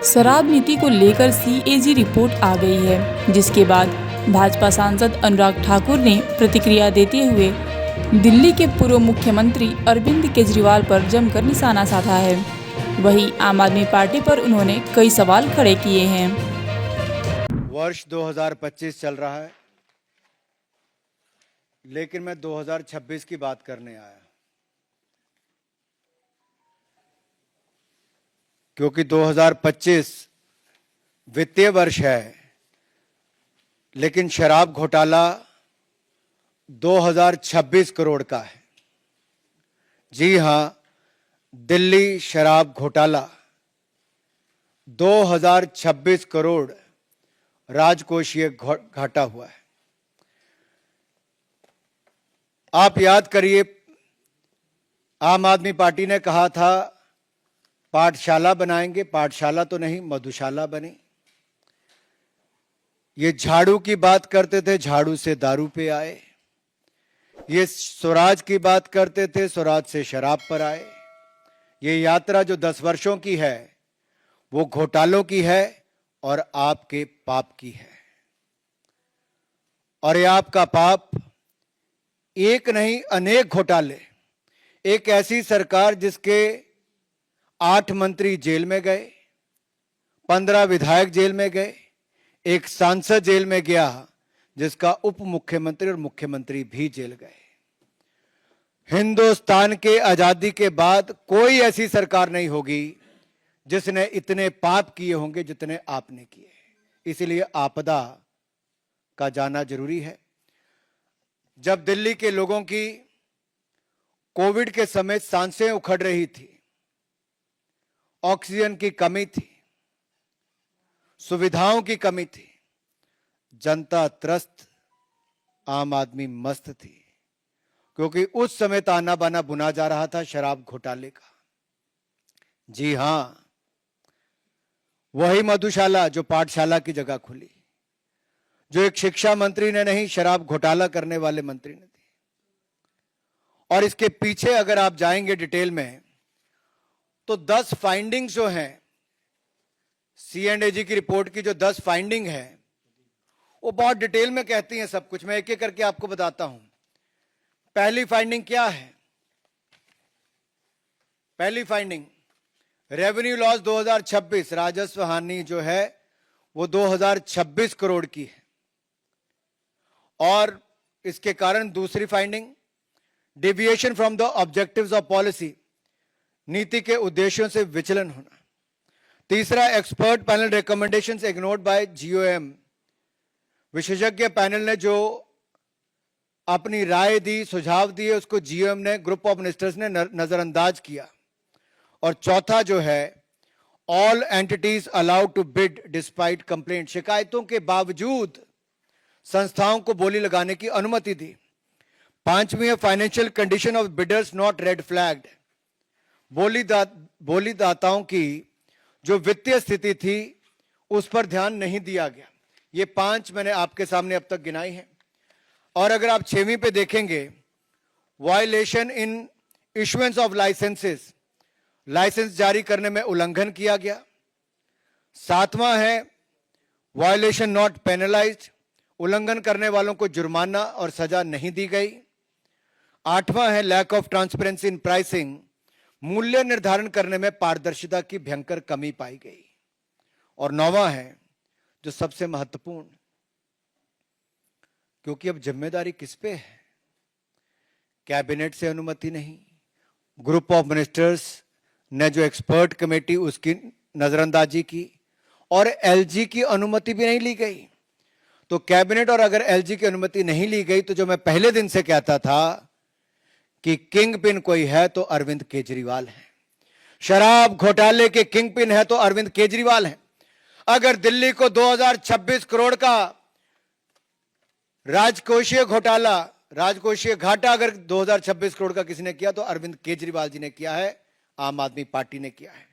शराब नीति को लेकर सीएजी रिपोर्ट आ गई है, जिसके बाद भाजपा सांसद अनुराग ठाकुर ने प्रतिक्रिया देते हुए दिल्ली के पूर्व मुख्यमंत्री अरविंद केजरीवाल पर जमकर निशाना साधा है। वहीं आम आदमी पार्टी पर उन्होंने कई सवाल खड़े किए हैं। वर्ष 2025 चल रहा है, लेकिन मैं 2026 की बात करने आया, क्योंकि 2025 वित्तीय वर्ष है, लेकिन शराब घोटाला 2026 करोड़ का है। जी हां, दिल्ली शराब घोटाला 2026 करोड़ राजकोषीय घाटा हुआ है। आप याद करिए, आम आदमी पार्टी ने कहा था पाठशाला बनाएंगे, पाठशाला तो नहीं मधुशाला बनी। ये झाड़ू की बात करते थे, झाड़ू से दारू पे आए। ये स्वराज की बात करते थे, स्वराज से शराब पर आए। ये यात्रा जो 10 वर्षों की है, वो घोटालों की है और आपके पाप की है। और ये आपका पाप एक नहीं, अनेक घोटाले। एक ऐसी सरकार जिसके 8 मंत्री जेल में गए, 15 विधायक जेल में गए, एक सांसद जेल में गया, जिसका उप मुख्यमंत्री और मुख्यमंत्री भी जेल गए। हिंदुस्तान के आजादी के बाद कोई ऐसी सरकार नहीं होगी जिसने इतने पाप किए होंगे जितने आपने किए। इसलिए आपदा का जाना जरूरी है। जब दिल्ली के लोगों की कोविड के समय सांसें उखड़ रही थी, ऑक्सीजन की कमी थी, सुविधाओं की कमी थी, जनता त्रस्त, आम आदमी मस्त थी, क्योंकि उस समय ताना बाना बुना जा रहा था शराब घोटाले का। जी हां, वही मधुशाला जो पाठशाला की जगह खुली, जो एक शिक्षा मंत्री ने नहीं, शराब घोटाला करने वाले मंत्री ने दी। और इसके पीछे अगर आप जाएंगे डिटेल में, तो 10 फाइंडिंग्स जो हैं, C&AG की रिपोर्ट की जो 10 फाइंडिंग है, वो बहुत डिटेल में कहती हैं सब कुछ। मैं एक एक करके आपको बताता हूं। पहली फाइंडिंग क्या है? पहली फाइंडिंग, रेवेन्यू लॉस 2026, राजस्व हानि जो है वो 2026 करोड़ की है। और इसके कारण दूसरी finding, deviation from the objectives of policy, नीति के उद्देश्यों से विचलन होना। तीसरा, expert panel recommendations ignored bye GOM, विशेषज्ञ पैनल ने जो अपनी राय दी, सुझाव दिए, उसको GOM ने, ग्रुप ऑफ मिनिस्टर्स ने नजरअंदाज किया। और चौथा जो है, all entities allowed to bid despite complaint, शिकायतों के बावजूद संस्थाओं को बोली लगाने की अनुमति दी। पांचवी है, financial condition of bidders not red flagged, बोलीदाताओं की जो वित्तीय स्थिति थी उस पर ध्यान नहीं दिया गया। ये 5 मैंने आपके सामने अब तक गिनाई है। और अगर आप 6वीं पे देखेंगे, violation in issuance of licences, licence जारी करने में उल्लंघन किया गया। 7वां है, वायलेशन नॉट पेनलाइज्ड, उल्लंघन करने वालों को जुर्माना और सजा नहीं दी गई। 8वां है, lack of transparency in pricing, मूल्य निर्धारण करने में पारदर्शिता की भयंकर कमी पाई गई। और 9वां है, जो सबसे महत्वपूर्ण, क्योंकि अब जिम्मेदारी किस पे है? कैबिनेट से अनुमति नहीं, ग्रुप ऑफ मिनिस्टर्स ने जो एक्सपर्ट कमेटी, उसकी नजरअंदाजी की, और LG की अनुमति भी नहीं ली गई। तो कैबिनेट और अगर LG की अनुमति नहीं ली गई, तो जो मैं पहले दिन से कहता था कि किंग पिन कोई है तो अरविंद केजरीवाल है। शराब घोटाले के किंग पिन है तो अरविंद केजरीवाल है। अगर दिल्ली को 2026 करोड़ का राजकोषीय घोटाला, राजकोषीय घाटा अगर 2026 करोड़ का किसी ने किया, तो अरविंद केजरीवाल जी ने किया है, आम आदमी पार्टी ने किया है।